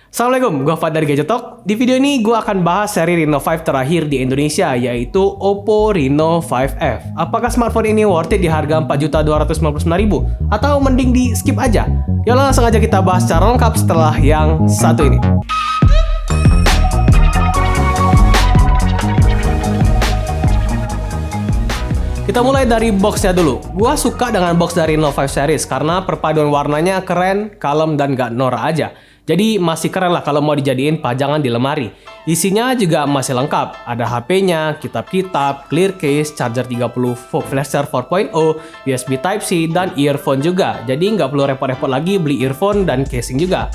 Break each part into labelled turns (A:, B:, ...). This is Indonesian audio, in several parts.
A: Assalamualaikum, gue Fad dari Gadget Talk. Di video ini gue akan bahas seri Reno 5 terakhir di Indonesia, yaitu Oppo Reno 5F. Apakah smartphone ini worth it di harga 4.299.000? Atau mending di skip aja? Yuk langsung aja kita bahas secara lengkap setelah yang satu ini. Kita mulai dari boxnya dulu. Gua suka dengan box dari Reno 5 series karena perpaduan warnanya keren, kalem, dan gak norak aja. Jadi masih keren lah kalau mau dijadiin pajangan di lemari. Isinya juga masih lengkap. Ada HP-nya, kitab-kitab, clear case, charger 30 volt flash charge 4.0, USB Type-C, dan earphone juga. Jadi nggak perlu repot-repot lagi beli earphone dan casing juga.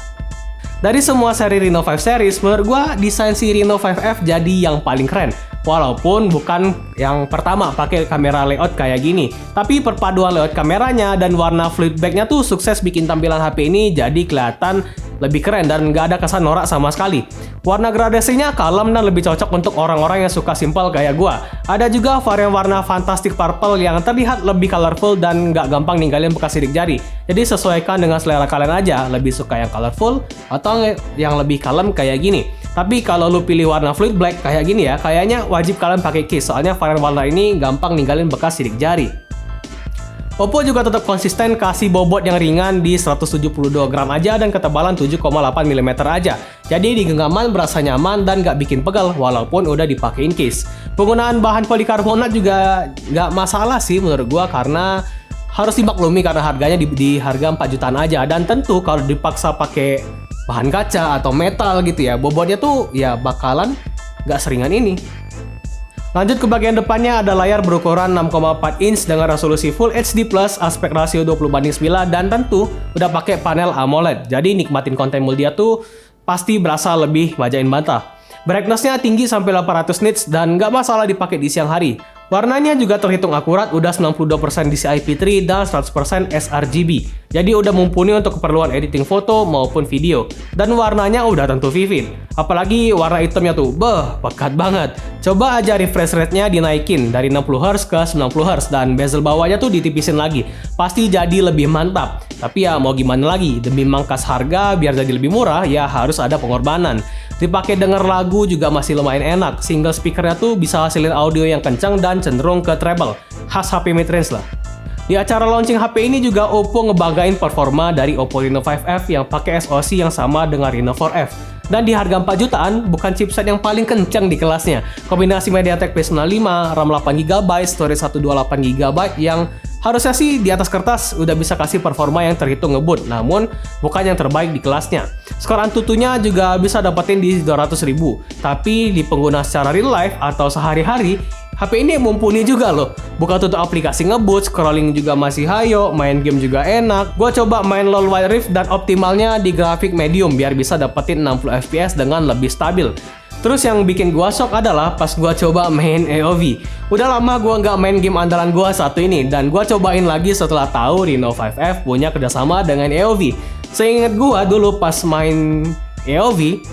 A: Dari semua seri Reno 5 series, menurut gua desain si Reno 5F jadi yang paling keren. Walaupun bukan yang pertama pakai kamera layout kayak gini, tapi perpaduan layout kameranya dan warna fluid back-nya tuh sukses bikin tampilan HP ini jadi kelihatan lebih keren dan nggak ada kesan norak sama sekali. Warna gradasinya kalem dan lebih cocok untuk orang-orang yang suka simple kayak gua. Ada juga varian warna Fantastic Purple yang terlihat lebih colorful dan nggak gampang ninggalin bekas sidik jari. Jadi sesuaikan dengan selera kalian aja, lebih suka yang colorful atau yang lebih kalem kayak gini. Tapi kalau lu pilih warna fluid black kayak gini ya, kayaknya wajib kalian pakai case, soalnya varian warna ini gampang ninggalin bekas sidik jari. Oppo juga tetap konsisten kasih bobot yang ringan di 172 gram aja dan ketebalan 7,8 mm aja. Jadi di genggaman berasa nyaman dan gak bikin pegal walaupun udah dipakein case. Penggunaan bahan polikarbonat juga gak masalah sih menurut gua karena harus dimaklumi karena harganya di harga 4 jutaan aja. Dan tentu kalau dipaksa pakai bahan kaca atau metal gitu ya, bobotnya tuh ya bakalan gak seringan ini. Lanjut ke bagian depannya, ada layar berukuran 6,4 inch dengan resolusi Full HD+, aspek rasio 20:9 dan tentu udah pakai panel AMOLED. Jadi nikmatin konten media tuh pasti berasa lebih bajain bantah. Brightness-nya tinggi sampai 800 nits dan nggak masalah dipakai di siang hari. Warnanya juga terhitung akurat, udah 92% DCI-P3 dan 100% sRGB. Jadi udah mumpuni untuk keperluan editing foto maupun video. Dan warnanya udah tentu vivid. Apalagi warna hitamnya tuh, pekat banget. Coba aja refresh rate-nya dinaikin dari 60Hz ke 90Hz dan bezel bawahnya tuh ditipisin lagi. Pasti jadi lebih mantap. Tapi ya mau gimana lagi, demi mangkas harga biar jadi lebih murah ya harus ada pengorbanan. Dipakai denger lagu juga masih lumayan enak. Single speakernya tuh bisa hasilin audio yang kencang dan cenderung ke treble. Khas HP mid-range lah. Di acara launching HP ini juga Oppo ngebanggain performa dari Oppo Reno 5F yang pakai SoC yang sama dengan Reno 4F. Dan di harga 4 jutaan, bukan chipset yang paling kencang di kelasnya. Kombinasi MediaTek P95, RAM 8GB, storage 128GB yang harusnya sih di atas kertas udah bisa kasih performa yang terhitung ngebut, namun bukan yang terbaik di kelasnya. Skor Antutunya juga bisa dapetin di 200.000, tapi di pengguna secara real life atau sehari-hari, HP ini mumpuni juga loh. Buka tutup aplikasi ngebut, scrolling juga masih hayo, main game juga enak. Gua coba main LoL Wild Rift dan optimalnya di grafik medium biar bisa dapetin 60 fps dengan lebih stabil. Terus yang bikin gua shock adalah pas gua coba main AOV. Udah lama gua nggak main game andalan gua satu ini dan gua cobain lagi setelah tahu Reno 5F punya kerjasama dengan AOV. Seingat gua dulu pas main AOV,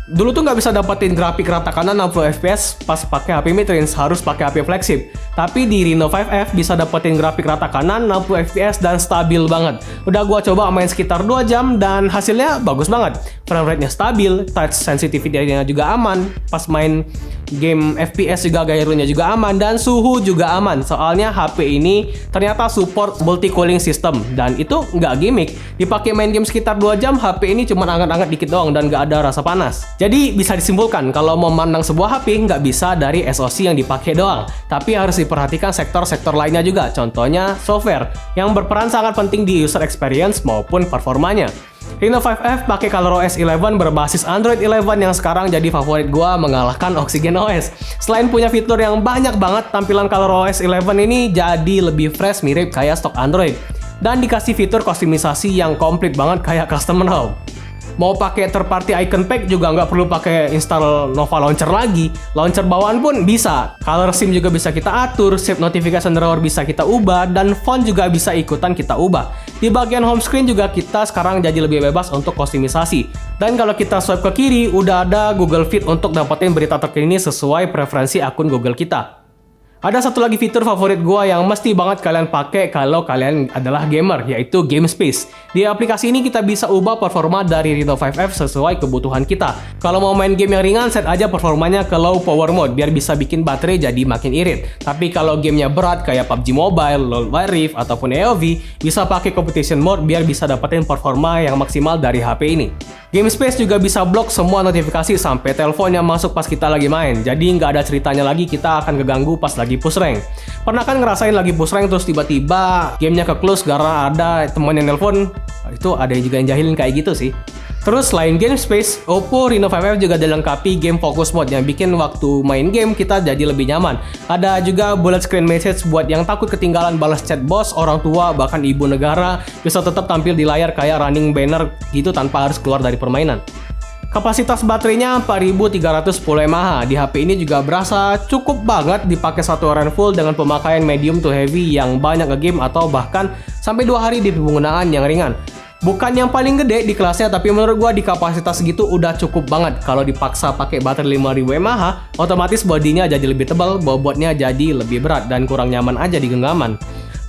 A: dulu tuh nggak bisa dapetin grafik rata kanan 60 fps pas pakai HP mid-range, harus pakai HP flagship. Tapi di Reno 5F bisa dapetin grafik rata kanan 60 fps dan stabil banget. Udah gua coba main sekitar 2 jam dan hasilnya bagus banget. Frame rate-nya stabil, touch sensitivity-nya juga aman. Pas main game FPS juga gaya-nya juga aman dan suhu juga aman. Soalnya HP ini ternyata support multi cooling system dan itu nggak gimmick. Dipakai main game sekitar 2 jam, HP ini cuma anget-anget dikit doang dan nggak ada rasa panas. Jadi bisa disimpulkan kalau mau memandang sebuah HP nggak bisa dari SoC yang dipakai doang, tapi harus diperhatikan sektor-sektor lainnya juga. Contohnya software yang berperan sangat penting di user experience maupun performanya. Reno 5F pakai ColorOS 11 berbasis Android 11 yang sekarang jadi favorit gua mengalahkan Oxygen OS. Selain punya fitur yang banyak banget, tampilan ColorOS 11 ini jadi lebih fresh mirip kayak stok Android. Dan dikasih fitur kustomisasi yang komplit banget kayak custom ROM. Mau pakai third party icon pack juga nggak perlu pakai install Nova Launcher lagi. Launcher bawaan pun bisa. Color SIM juga bisa kita atur, save notification drawer bisa kita ubah, dan font juga bisa ikutan kita ubah. Di bagian home screen juga kita sekarang jadi lebih bebas untuk kustomisasi. Dan kalau kita swipe ke kiri, udah ada Google Feed untuk dapetin berita terkini sesuai preferensi akun Google kita. Ada satu lagi fitur favorit gua yang mesti banget kalian pakai kalau kalian adalah gamer, yaitu Game Space. Di aplikasi ini kita bisa ubah performa dari Reno 5F sesuai kebutuhan kita. Kalau mau main game yang ringan, set aja performanya ke low power mode biar bisa bikin baterai jadi makin irit. Tapi kalau gamenya berat kayak PUBG Mobile, LoL Wild Rift, ataupun AoV, bisa pakai competition mode biar bisa dapetin performa yang maksimal dari HP ini. Game Space juga bisa blok semua notifikasi sampai telepon yang masuk pas kita lagi main. Jadi nggak ada ceritanya lagi kita akan keganggu pas lagi push rank. Pernah kan ngerasain lagi push rank terus tiba-tiba gamenya ke-close gara ada teman yang nelpon? Itu ada yang juga yang jahilin kayak gitu sih. Terus selain Game Space, Oppo Reno 5F juga dilengkapi game focus mode yang bikin waktu main game kita jadi lebih nyaman. Ada juga bullet screen message buat yang takut ketinggalan balas chat bos, orang tua, bahkan ibu negara, bisa tetap tampil di layar kayak running banner gitu tanpa harus keluar dari permainan. Kapasitas baterainya 4310 mAh. Di HP ini juga berasa cukup banget dipakai satu harian full dengan pemakaian medium to heavy yang banyak nge-game atau bahkan sampai 2 hari di penggunaan yang ringan. Bukan yang paling gede di kelasnya, tapi menurut gua di kapasitas segitu udah cukup banget. Kalau dipaksa pakai baterai 5000 mAh, otomatis bodinya jadi lebih tebal, bobotnya jadi lebih berat dan kurang nyaman aja di genggaman.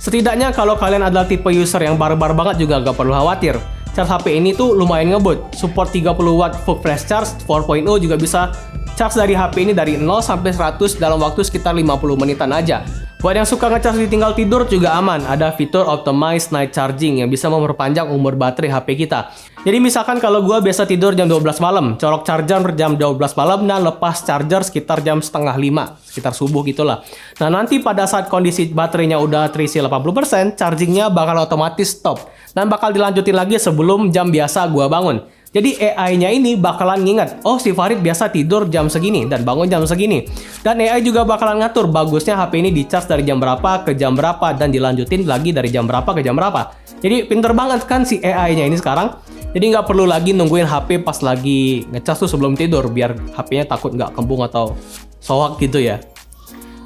A: Setidaknya kalau kalian adalah tipe user yang barbar banget juga gak perlu khawatir. Charge HP ini tuh lumayan ngebut. Support 30 watt full flash charge 4.0 juga bisa charge dari HP ini dari 0 sampai 100 dalam waktu sekitar 50 menitan aja. Buat yang suka ngecas ditinggal tidur juga aman, ada fitur Optimized Night Charging yang bisa memperpanjang umur baterai HP kita. Jadi misalkan kalau gua biasa tidur jam 12 malam, colok charger jam 12 malam dan lepas charger sekitar jam setengah 5, sekitar subuh gitulah. Nah nanti pada saat kondisi baterainya udah terisi 80%, chargingnya bakal otomatis stop dan bakal dilanjutin lagi sebelum jam biasa gua bangun. Jadi AI-nya ini bakalan nginget, oh si Farid biasa tidur jam segini dan bangun jam segini. Dan AI juga bakalan ngatur bagusnya HP ini di-charge dari jam berapa ke jam berapa dan dilanjutin lagi dari jam berapa ke jam berapa. Jadi pinter banget kan si AI-nya ini sekarang. Jadi nggak perlu lagi nungguin HP pas lagi ngecas tuh sebelum tidur biar HP-nya takut nggak kembung atau soak gitu ya.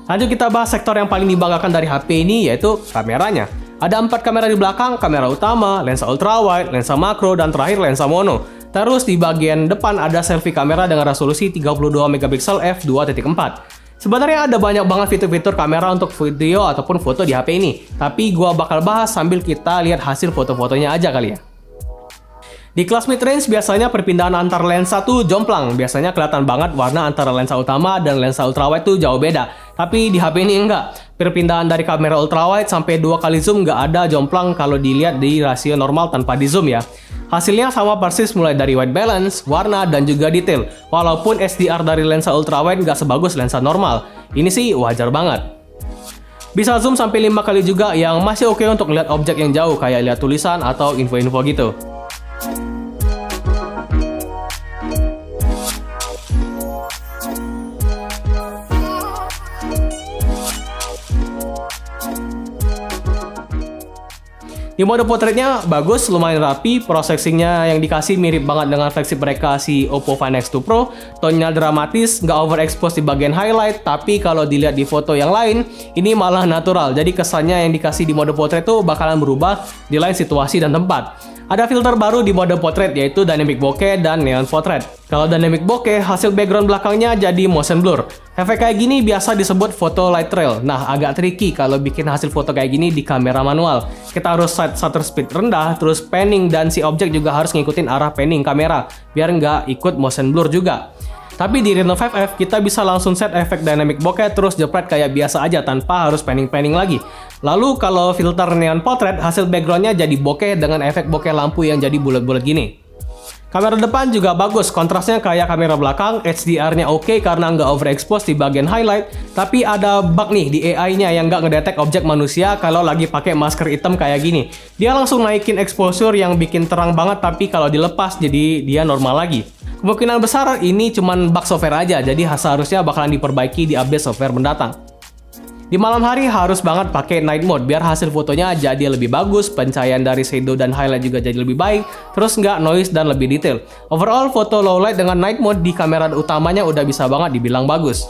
A: Lanjut kita bahas sektor yang paling dibanggakan dari HP ini, yaitu kameranya. Ada 4 kamera di belakang, kamera utama, lensa ultrawide, lensa makro, dan terakhir lensa mono. Terus di bagian depan ada selfie kamera dengan resolusi 32 megapiksel f2.4. Sebenarnya ada banyak banget fitur-fitur kamera untuk video ataupun foto di HP ini. Tapi gua bakal bahas sambil kita lihat hasil foto-fotonya aja kali ya. Di kelas mid-range biasanya perpindahan antar lensa tuh jomplang. Biasanya kelihatan banget warna antara lensa utama dan lensa ultrawide tuh jauh beda. Tapi di HP ini enggak. Perpindahan dari kamera ultrawide sampai 2 kali zoom nggak ada jomplang kalau dilihat di rasio normal tanpa di zoom ya. Hasilnya sama persis mulai dari white balance, warna, dan juga detail. Walaupun SDR dari lensa ultrawide nggak sebagus lensa normal. Ini sih wajar banget. Bisa zoom sampai 5 kali juga yang masih oke untuk lihat objek yang jauh kayak lihat tulisan atau info-info gitu. Di mode portraitnya bagus, lumayan rapi, processingnya yang dikasih mirip banget dengan flagship mereka si Oppo Find X2 Pro, tonnya dramatis, nggak overexpose di bagian highlight, tapi kalau dilihat di foto yang lain, ini malah natural, jadi kesannya yang dikasih di mode portrait tuh bakalan berubah di lain situasi dan tempat. Ada filter baru di mode portrait yaitu Dynamic Bokeh dan Neon Portrait. Kalau Dynamic Bokeh, hasil background belakangnya jadi motion blur. Efek kayak gini biasa disebut photo light trail. Nah, agak tricky kalau bikin hasil foto kayak gini di kamera manual. Kita harus set shutter speed rendah, terus panning, dan si objek juga harus ngikutin arah panning kamera, biar nggak ikut motion blur juga. Tapi di Reno 5F kita bisa langsung set efek dynamic bokeh terus jepret kayak biasa aja tanpa harus panning-panning lagi. Lalu kalau filter neon portrait, hasil backgroundnya jadi bokeh dengan efek bokeh lampu yang jadi bulat-bulat gini. Kamera depan juga bagus, kontrasnya kayak kamera belakang, HDR-nya oke karena nggak overexpose di bagian highlight, tapi ada bug nih di AI-nya yang nggak ngedetek objek manusia kalau lagi pakai masker hitam kayak gini. Dia langsung naikin exposure yang bikin terang banget, tapi kalau dilepas jadi dia normal lagi. Kemungkinan besar ini cuman bug software aja, jadi seharusnya bakalan diperbaiki di update software mendatang. Di malam hari harus banget pakai night mode biar hasil fotonya jadi lebih bagus, pencahayaan dari shadow dan highlight juga jadi lebih baik, terus nggak noise dan lebih detail. Overall, foto low light dengan night mode di kamera utamanya udah bisa banget dibilang bagus.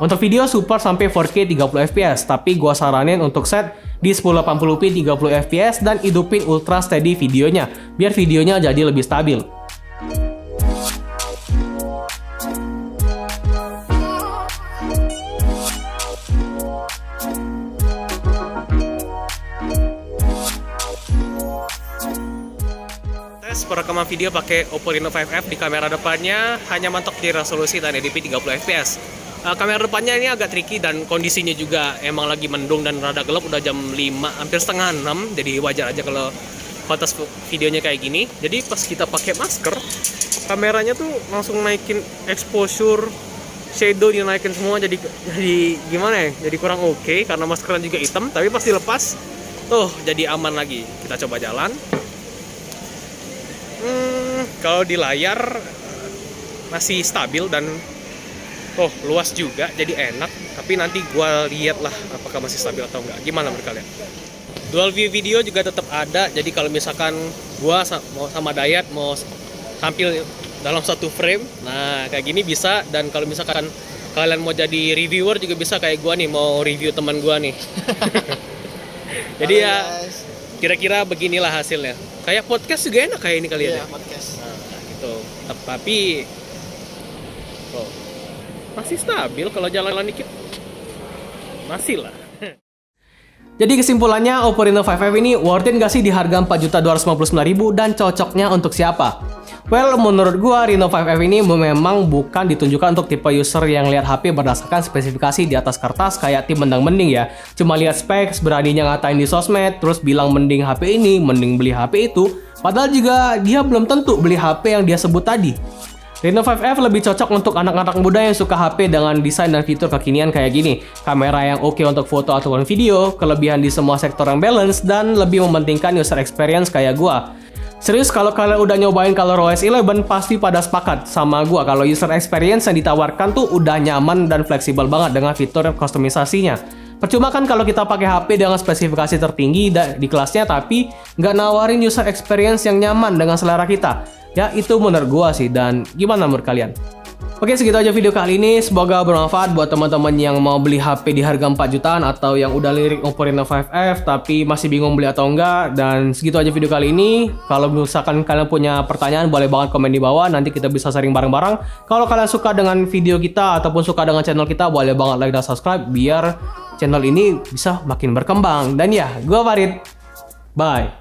A: Untuk video support sampai 4K 30 fps, tapi gua saranin untuk set di 1080p 30 fps dan hidupin ultra steady videonya, biar videonya jadi lebih stabil. Perekaman video pakai Oppo Reno 5F di kamera depannya hanya mentok di resolusi 1080p 30 fps. Kamera depannya ini agak tricky dan kondisinya juga emang lagi mendung dan rada gelap, udah jam 5, hampir setengah 6, jadi wajar aja kalau kualitas videonya kayak gini. Jadi pas kita pakai masker, kameranya tuh langsung naikin exposure, shadow dinaikin semua, jadi gimana ya? Jadi kurang oke karena maskernya juga hitam, tapi pas dilepas tuh jadi aman lagi. Kita coba jalan. Kalau di layar masih stabil dan luas juga, jadi enak. Tapi nanti gua lihat lah apakah masih stabil atau enggak. Gimana menurut kalian? Dual view video juga tetap ada. Jadi kalau misalkan gua mau sama Dayat mau tampil dalam satu frame, nah kayak gini bisa. Dan kalau misalkan kalian mau jadi reviewer juga bisa, kayak gua nih mau review teman gua nih. Jadi ya kira-kira beginilah hasilnya. Kayak podcast juga enak kayak ini kali ya.
B: Iya, podcast.
A: Nah, gitu. Tapi masih stabil kalau jalan-jalan dikit. Masih lah. Jadi kesimpulannya, Oppo Reno 5F ini worth it gak sih di harga 4.259.000 dan cocoknya untuk siapa? Well, menurut gua Reno 5F ini memang bukan ditunjukkan untuk tipe user yang lihat HP berdasarkan spesifikasi di atas kertas kayak tim mendang-mending ya. Cuma lihat specs, beraninya ngatain di sosmed, terus bilang mending HP ini, mending beli HP itu. Padahal juga dia belum tentu beli HP yang dia sebut tadi. Reno 5F lebih cocok untuk anak-anak muda yang suka HP dengan desain dan fitur kekinian kayak gini. Kamera yang oke untuk foto ataupun video, kelebihan di semua sektor yang balance, dan lebih mementingkan user experience kayak gua. Serius, kalau kalian udah nyobain ColorOS 11 pasti pada sepakat sama gua kalau user experience yang ditawarkan tuh udah nyaman dan fleksibel banget dengan fitur kustomisasinya. Percuma kan kalau kita pakai HP dengan spesifikasi tertinggi di kelasnya tapi nggak nawarin user experience yang nyaman dengan selera kita. Ya itu menurut gua sih, dan gimana menurut kalian? Oke, segitu aja video kali ini. Semoga bermanfaat buat teman-teman yang mau beli HP di harga 4 jutaan atau yang udah lirik Oppo Reno 5F tapi masih bingung beli atau enggak. Dan segitu aja video kali ini. Kalau misalkan kalian punya pertanyaan boleh banget komen di bawah, nanti kita bisa sharing bareng-bareng. Kalau kalian suka dengan video kita ataupun suka dengan channel kita, boleh banget like dan subscribe biar channel ini bisa makin berkembang. Dan ya, gua Farid. Bye.